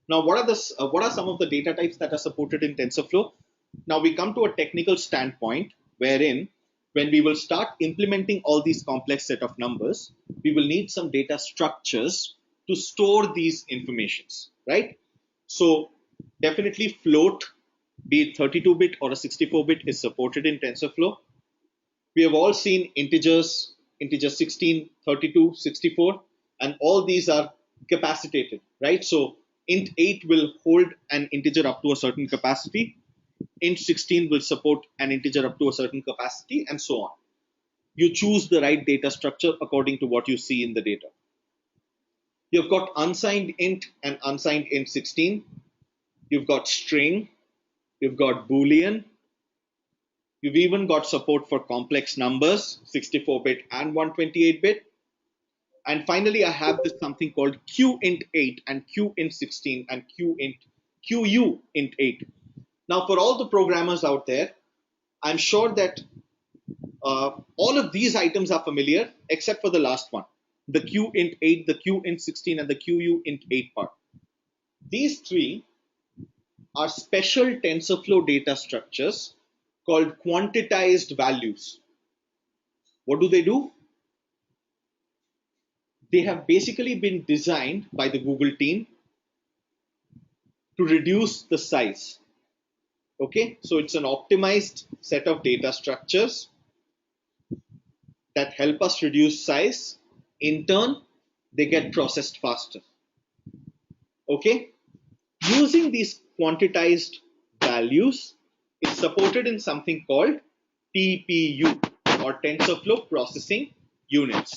Now, what are some of the data types that are supported in TensorFlow? Now we come to a technical standpoint wherein when we will start implementing all these complex set of numbers, we will need some data structures to store these informations, right? So definitely float, be it 32-bit or a 64-bit, is supported in TensorFlow. We have all seen integers, integer 16, 32, 64, and all these are capacitated, right? So int 8 will hold an integer up to a certain capacity, int 16 will support an integer up to a certain capacity, and so on. You choose the right data structure according to what you see in the data. You've got unsigned int and unsigned int 16. You've got string. You've got boolean. You've even got support for complex numbers, 64-bit and 128-bit. And finally, I have this something called quint 8 and quint 16 and quint 8. Now, for all the programmers out there, I'm sure that all of these items are familiar except for the last one, the quint 8, the quint 16, and the quint 8 part. These three are special TensorFlow data structures called quantitized values. What do? They have basically been designed by the Google team to reduce the size. Okay, so it's an optimized set of data structures that help us reduce size. In turn, they get processed faster. Okay, using these quantitized values is supported in something called TPU, or TensorFlow Processing Units.